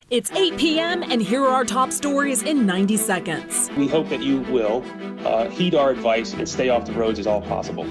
It's 8 p.m. and here are our top stories in 90 seconds. We hope that you will heed our advice and stay off the roads as all possible.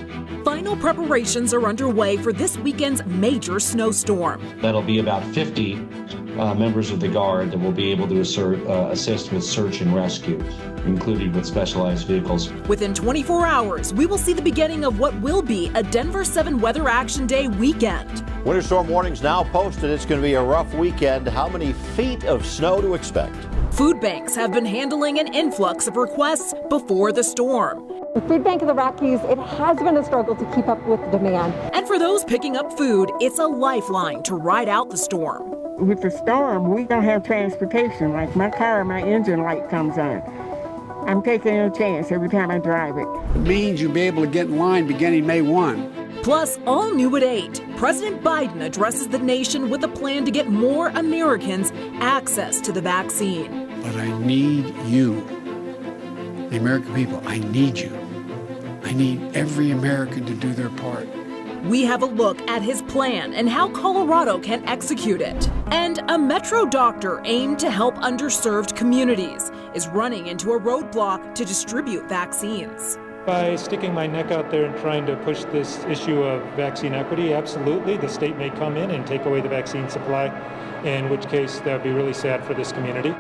Final preparations are underway for this weekend's major snowstorm. That'll be about 50 members of the Guard that will be able to assist with search and rescue, included with specialized vehicles. Within 24 hours, we will see the beginning of what will be a Denver7 Weather Action Day weekend. Winter storm warnings now posted. It's going to be a rough weekend. How many feet of snow to expect? Food banks have been handling an influx of requests before the storm. The Food Bank of the Rockies, it has been a struggle to keep up with demand. And for those picking up food, it's a lifeline to ride out the storm. With the storm, we don't have transportation. Like my car, my engine light comes on. I'm taking a chance every time I drive it. It means you'll be able to get in line beginning May 1. Plus, all new at 8, President Biden addresses the nation with a plan to get more Americans access to the vaccine. But I need you, the American people. I need you. I need every American to do their part. We have a look at his plan and how Colorado can execute it. And a Metro doctor aimed to help underserved communities is running into a roadblock to distribute vaccines. By sticking my neck out there and trying to push this issue of vaccine equity, absolutely, the state may come in and take away the vaccine supply, in which case that would be really sad for this community.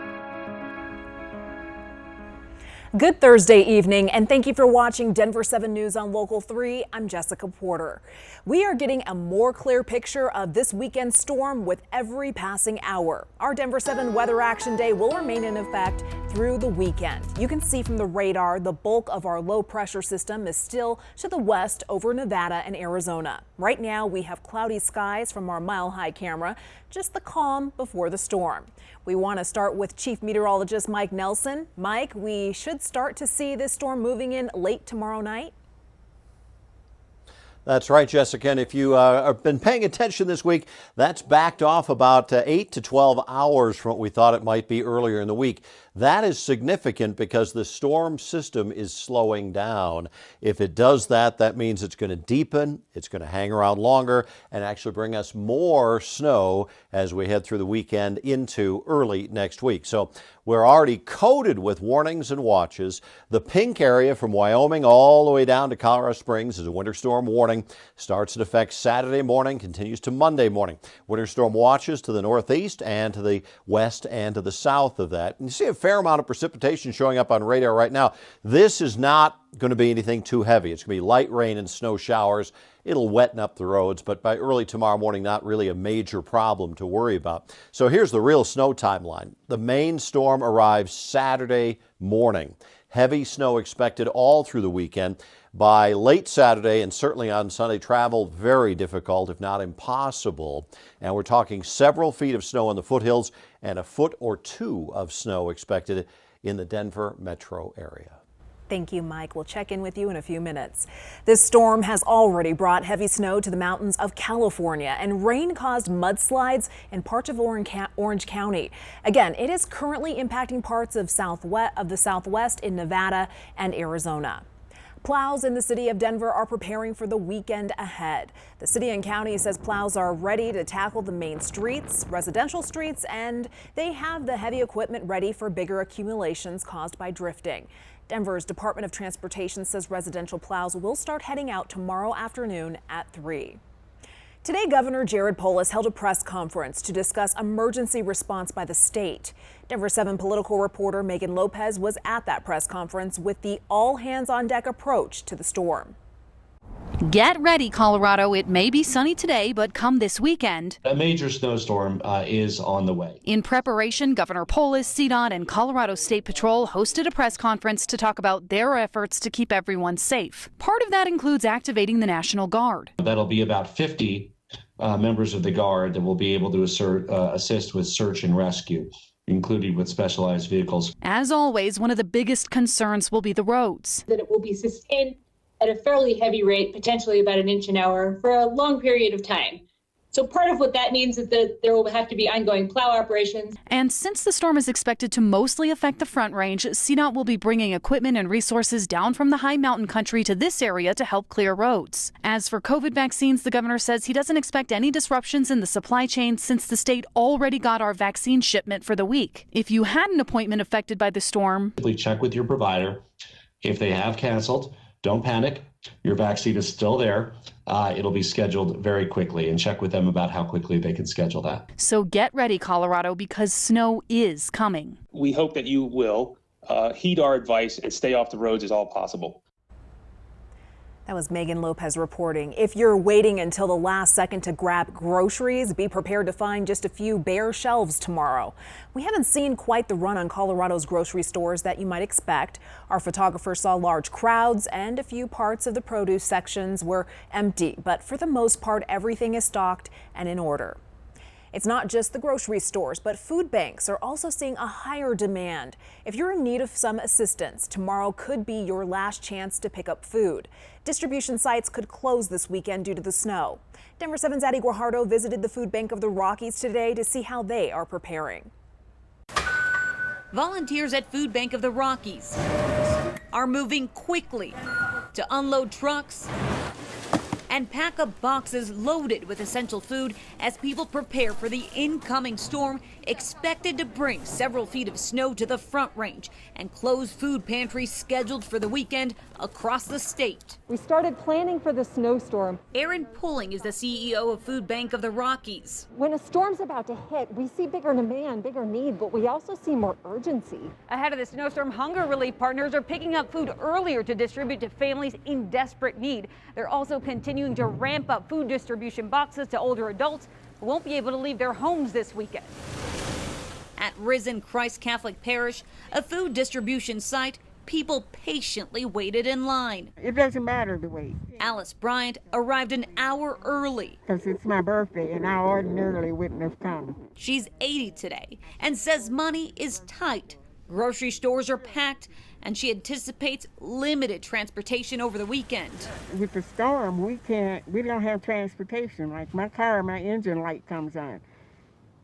Good Thursday evening, and thank you for watching Denver7 News on Local 3. I'm Jessica Porter. We are getting a more clear picture of this weekend's storm with every passing hour. Our Denver7 Weather Action Day will remain in effect through the weekend. You can see from the radar the bulk of our low pressure system is still to the west over Nevada and Arizona. Right now we have cloudy skies from our mile-high camera, just the calm before the storm. We want to start with Chief Meteorologist Mike Nelson. Mike, we should start to see this storm moving in late tomorrow night. That's right, Jessica. And if you have been paying attention this week, that's backed off about 8 to 12 hours from what we thought it might be earlier in the week. That is significant because the storm system is slowing down. If it does that, that means it's going to deepen, it's going to hang around longer, and actually bring us more snow as we head through the weekend into early next week. So we're already coated with warnings and watches. The pink area from Wyoming all the way down to Colorado Springs is a winter storm warning. Starts in effect Saturday morning, continues to Monday morning. Winter storm watches to the northeast and to the west and to the south of that. And you see a fair amount of precipitation showing up on radar right now. This is not going to be anything too heavy. It's going to be light rain and snow showers. It'll wetten up the roads, but by early tomorrow morning, not really a major problem to worry about. So here's the real snow timeline. The main storm arrives Saturday morning. Heavy snow expected all through the weekend. By late Saturday and certainly on Sunday, travel very difficult, if not impossible. And we're talking several feet of snow in the foothills and a foot or two of snow expected in the Denver metro area. Thank you, Mike. We'll check in with you in a few minutes. This storm has already brought heavy snow to the mountains of California, and rain caused mudslides in parts of Orange County. Again, it is currently impacting parts of the Southwest in Nevada and Arizona. PLOWS in the city of Denver are preparing for the weekend ahead. The city and county says PLOWS are ready to tackle the main streets, residential streets, and they have the heavy equipment ready for bigger accumulations caused by drifting. Denver's Department of Transportation says residential PLOWS will start heading out tomorrow afternoon at 3. Today, Governor Jared Polis held a press conference to discuss emergency response by the state. Denver7 political reporter Megan Lopez was at that press conference with the all-hands-on-deck approach to the storm. Get ready, Colorado. It may be sunny today, but come this weekend, A major snowstorm is on the way. in preparation, Governor Polis, CDOT, and Colorado State Patrol hosted a press conference to talk about their efforts to keep everyone safe. Part of that includes activating the National Guard. That'll be about 50 members of the Guard that will be able to assist with search and rescue, included with specialized vehicles. As always, one of the biggest concerns will be the roads. That it will be sustained at a fairly heavy rate, potentially about an inch an hour, for a long period of time. So part of what that means is that there will have to be ongoing plow operations. And since the storm is expected to mostly affect the Front Range, CDOT will be bringing equipment and resources down from the high mountain country to this area to help clear roads. As for COVID vaccines, the governor says he doesn't expect any disruptions in the supply chain since the state already got our vaccine shipment for the week. If you had an appointment affected by the storm, Simply check with your provider. If they have canceled, don't panic. Your vaccine is still there. It'll be scheduled very quickly, and check with them about how quickly they can schedule that. So get ready, Colorado, because snow is coming. We hope that you will heed our advice and stay off the roads as all possible. That was Megan Lopez reporting. If you're waiting until the last second to grab groceries, be prepared to find just a few bare shelves tomorrow. We haven't seen quite the run on Colorado's grocery stores that you might expect. Our photographers saw large crowds and a few parts of the produce sections were empty, but for the most part, everything is stocked and in order. It's not just the grocery stores, but food banks are also seeing a higher demand. If you're in need of some assistance, tomorrow could be your last chance to pick up food. Distribution sites could close this weekend due to the snow. Denver7's Addie Guajardo visited the Food Bank of the Rockies today to see how they are preparing. Volunteers at Food Bank of the Rockies are moving quickly to unload trucks and pack up boxes loaded with essential food as people prepare for the incoming storm expected to bring several feet of snow to the Front Range and close food pantries scheduled for the weekend across the state. We started planning for the snowstorm. Aaron Pulling is the CEO of Food Bank of the Rockies. When a storm's about to hit, we see bigger demand, bigger need, but we also see more urgency. Ahead of the snowstorm, hunger relief partners are picking up food earlier to distribute to families in desperate need. They're also continuing to ramp up food distribution boxes to older adults who won't be able to leave their homes this weekend. At Risen Christ Catholic Parish, a food distribution site, people patiently waited in line. It doesn't matter the wait. Alice Bryant arrived an hour early. Because it's my birthday and I ordinarily wouldn't have come. She's 80 today and says money is tight. Grocery stores are packed and she anticipates limited transportation over the weekend. With the storm, we don't have transportation. Like my car, my engine light comes on.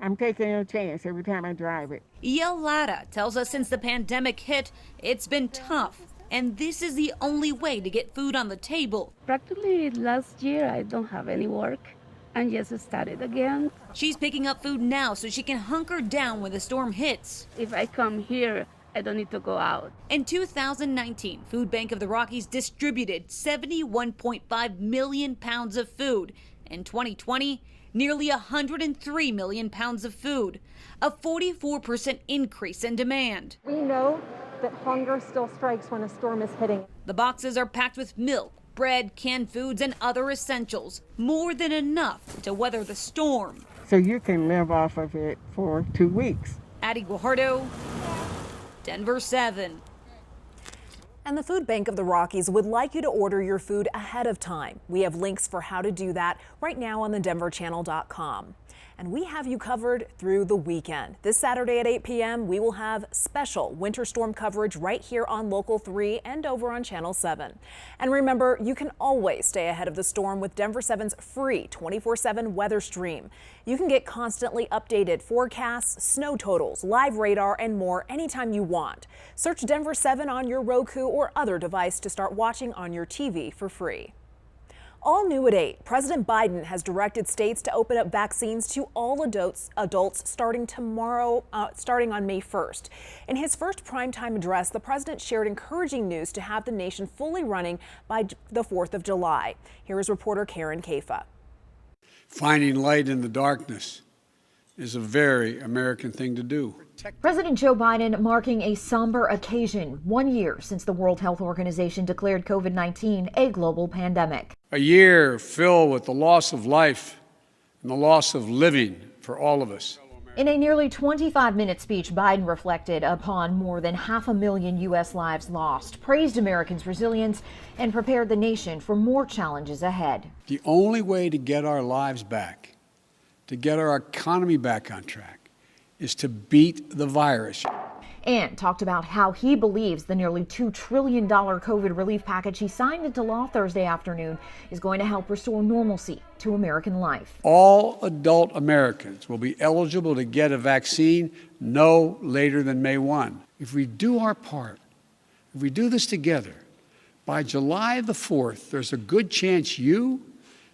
I'm taking a chance every time I drive it. Yael Lara tells us since the pandemic hit, it's been tough. And this is the only way to get food on the table. Practically last year, I don't have any work and just started again. She's picking up food now so she can hunker down when the storm hits. If I come here, I don't need to go out. In 2019, Food Bank of the Rockies distributed 71.5 million pounds of food. In 2020, nearly 103 million pounds of food, a 44% increase in demand. We know that hunger still strikes when a storm is hitting. The boxes are packed with milk, bread, canned foods, and other essentials, more than enough to weather the storm. So you can live off of it for 2 weeks. Addie Guajardo, Denver7. And the Food Bank of the Rockies would like you to order your food ahead of time. We have links for how to do that right now on the denverchannel.com. And we have you covered through the weekend. This Saturday at 8 p.m., we will have special winter storm coverage right here on Local 3 and over on Channel 7. And remember, you can always stay ahead of the storm with Denver7's free 24/7 weather stream. You can get constantly updated forecasts, snow totals, live radar, and more anytime you want. Search Denver7 on your Roku or other device to start watching on your TV for free. All new at 8, President Biden has directed states to open up vaccines to all adults starting tomorrow, starting on May 1st. In his first primetime address, the president shared encouraging news to have the nation fully running by the 4th of July. Here is reporter Karen Kafa. Finding light in the darkness is a very American thing to do. President Joe Biden marking a somber occasion, 1 year since the World Health Organization declared COVID-19 a global pandemic. A year filled with the loss of life and the loss of living for all of us. In a nearly 25-minute speech, Biden reflected upon more than 500,000 U.S. lives lost, praised Americans' resilience, and prepared the nation for more challenges ahead. The only way to get our lives back, to get our economy back on track, is to beat the virus. and talked about how he believes the nearly $2 trillion COVID relief package he signed into law Thursday afternoon is going to help restore normalcy to American life. All adult Americans will be eligible to get a vaccine no later than May 1. If we do our part, if we do this together, by July the 4th, there's a good chance you,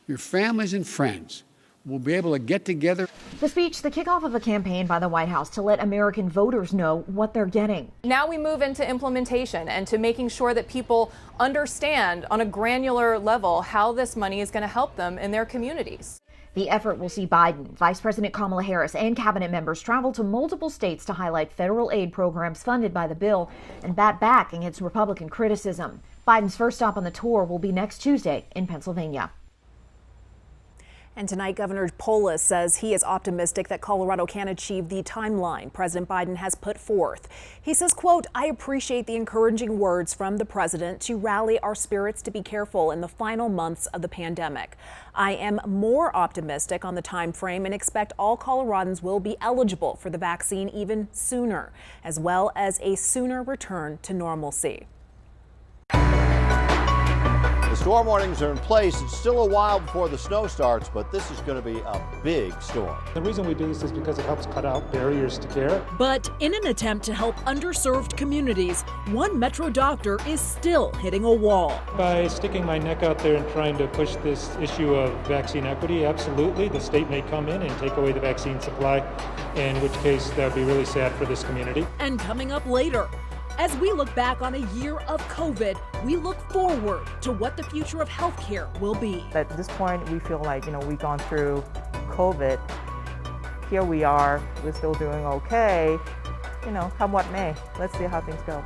your families and friends will be able to get together. The speech, the kickoff of a campaign by the White House to let American voters know what they're getting. Now we move into implementation and to making sure that people understand on a granular level how this money is going to help them in their communities. The effort will see Biden, Vice President Kamala Harris, and cabinet members travel to multiple states to highlight federal aid programs funded by the bill and bat back against Republican criticism. Biden's first stop on the tour will be next Tuesday in Pennsylvania. And tonight, Governor Polis says he is optimistic that Colorado can achieve the timeline President Biden has put forth. He says, quote, "I appreciate the encouraging words from the president to rally our spirits to be careful in the final months of the pandemic. I am more optimistic on the time frame and expect all Coloradans will be eligible for the vaccine even sooner, as well as a sooner return to normalcy." The storm warnings are in place. It's still a while before the snow starts, but this is going to be a big storm. The reason we do this is because it helps cut out barriers to care. But in an attempt to help underserved communities, one Metro doctor is still hitting a wall. By sticking my neck out there and trying to push this issue of vaccine equity, absolutely, the state may come in and take away the vaccine supply, in which case that would be really sad for this community. And coming up later, as we look back on a year of COVID, we look forward to what the future of healthcare will be. At this point, we feel like, we've gone through COVID. Here we are, we're still doing okay. Come what may. Let's see how things go.